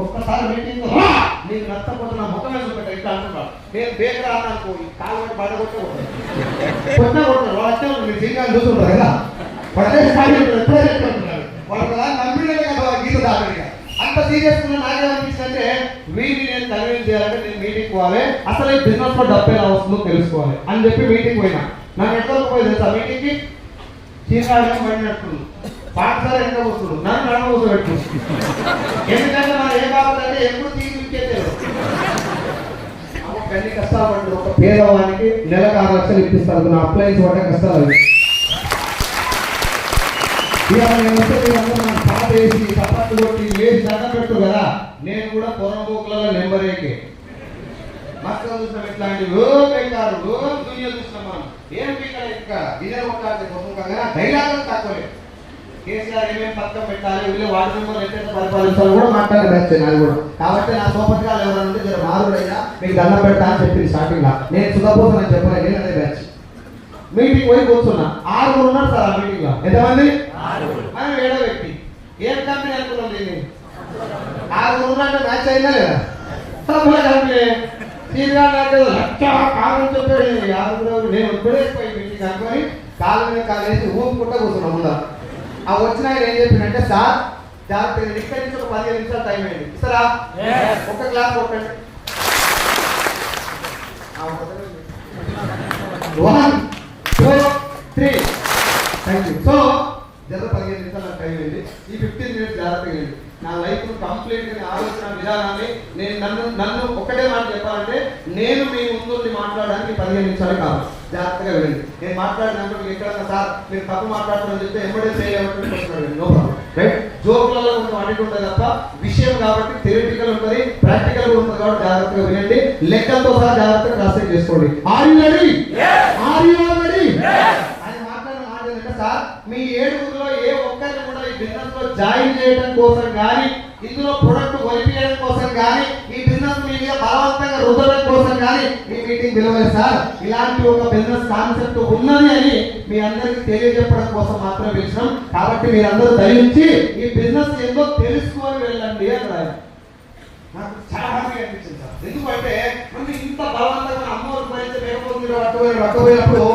ఒక్కసారి మీటింగ్ నీకు నచ్చకపోతే నా ముఖం మీద పెట్టా ఇట్లా అంటున్నాడు. నేను బేకరా అన్నాను కాలు పట్టి బయట కొట్టే వాళ్ళు మీరు శ్రీకారం చూస్తుంటారు కదా పడే స్థాయి వాళ్ళకి నమ్మిడే కదా గీత దాకా అంత సీరియస్ గా నాకేమనిపిస్తుందంటే వీటిని నేను కన్విన్స్ చేయాలంటే నేను మీటింగ్ పోవాలి, అసలు ఈ బిజినెస్ లో డబ్బు ఎలా వస్తుందో తెలుసుకోవాలి అని చెప్పి మీటింగ్ పోయినా. నాకు ఎట్లా పోయి తెలుసా మీటింగ్ కి శ్రీకారం బండి నడుపుతుంది పాఠశాల ఎంత వస్తుంది నన్ను నడవసం పెట్టుకుంటుంది. ఎందుకంటే మనం ఏ బాబు ఎప్పుడు తీర్చిచ్చేది అన్ని కష్టాలు పడుతుంది. ఒక పేదవానికి నెలకు 6 లక్షలు ఇప్పిస్తారు నా అప్లయన్స్ పడ్డ కష్టాలు. పాట వేసి చప్పట్లు కొట్టి వేసి దండం పెట్టు కదా, నేను కూడా పొరంబోకులలో నెంబర్ ఏకే మస్తు చూసినాం. ఇట్లాంటి పెట్టారు దునియా చూసినాం మనం. ఏం పీకాలి ఇంకా ఇదే కొట్టాలి డైలాగులు తక్కువలేదు. కేసీఆర్ ఏమేమి పథకం పెట్టాలి వీళ్ళు వార్డు మెంబర్లు ఎట్లయితే పరిపాలించాలి కూడా మాట్లాడే బ్యాచ్ అది కూడా. కాబట్టి నా సోపతికాలు ఎవరైనా ఉంటే జర మారుడైనా మీకు దండం పెడతా అని చెప్పింది స్టార్టింగ్ లా. నేను సుధాపోసం అని చెప్పలేదు, నేను అదే బ్యాచ్. మీటింగ్ పోయి కూర్చున్నా 6 ఉన్నారు సార్ ఆ మీటింగ్ లో. ఎంతమంది? మనం 7వ వ్యక్తి. ఏం కంపెనీ అనుకున్నాం దీన్ని 6 ఉన్నట్టు మ్యాచ్ అయిందా లేదా? కంపెనీ సీనియర్ నాకు లక్ష కాలం చెప్పాడు 6 నేను ఇప్పుడే మీటింగ్ అనుకొని కాలు మీద కాలు వేసి ఊపుకుంటా కూర్చున్నాం ముందు. ఆ వచ్చిన ఆయన ఏం చెప్పిందంటే సార్ జాగ్రత్త ఇక్కడి నుంచి ఒక 15 నిమిషాలు టైం అయింది ఇస్తారా ఒక క్లాస్ కొట్టండి. 1 2 3 థ్యాంక్ యూ. సో జర 15 నిమిషాలు టైం అయింది. ఈ 15 మినిట్స్ జాగ్రత్తగా అయింది. నా లైఫ్ కంప్లీట్ గా ఆలోచన విధానాన్ని నేను నన్ను ఒక్కటే మాట చెప్పాలంటే నేను మీ ముందు మాట్లాడడానికి 15 నిమిషాలే కాదు. జాగ్రత్తగా వెళ్ళండి. నేను మాట్లాడినప్పుడు మీకు ఎక్కడన్నా సార్ మీరు తప్పు మాట్లాడుతున్నారని చెప్తే ఎంబడే చేయలేమంటే నో ప్రాబ్లం రైట్. జోకులలో కొంచెం అడిగి ఉంటుంది తప్ప విషయం కాబట్టి థియరిటికల్ ఉంటుంది ప్రాక్టికల్ ఉంటుంది కాబట్టి జాగ్రత్తగా వినండి. లెక్కలతో సహా జాగ్రత్తగా ట్రాన్స్లేట్ చేసుకోండి. Are you ready? Are you ready? ఆయన మాట్లాడిన మాట ఏంటంటే సార్ మీ 7గురిలో ఏ ఒక్కరిని కూడా ఈ బిజినెస్ లో జాయిన్ చేయడం కోసం కానీ ఇందులో ప్రొడక్ట్ కొనిపించడం కోసం కానీ ఈ బిజినెస్ మీ మీద బలవంతంగా రుద్దడం కోసం కానీ ఈ మీటింగ్ పిలవాలి సార్. ఇలాంటి ఒక బిజినెస్ కాన్సెప్ట్ ఉన్నది అని మీ అందరికి తెలియజెప్పడం కోసం మాత్రమే పిలిచినాం. కాబట్టి మీరందరూ దయించి ఈ బిజినెస్ ఏందో తెలుసుకొని వెళ్ళండి అన్నారు. నాకు చాలా హ్యాపీగా అనిపించింది సార్. ఎందుకంటే మనం ఇంత బలవంతంగా అమ్మవారు భరించే లేకపోతే రకపోయినప్పుడు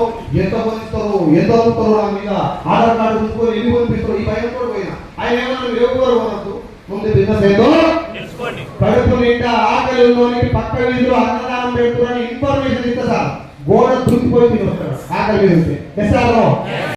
ఎంత పొందిస్తారు ఎంత అవుతారు నా మీద ఆధార్ కార్డు చూసుకొని ఎన్ని పంపిస్తారు ఈ భయం కూడా పోయినా. ఆయన ఏమన్నా మీరు ఎవరు కొనద్దు ముందు బిజినెస్ ఏదో కడుపు నిండా ఆకలి ఉన్నోనికి పక్క వీధిలో అన్నదానం పెడుతున్నారని ఇన్ఫర్మేషన్ ఇస్తా సార్. గోడ దురికిపోయి తిని వస్తాడు ఆకలి మీద.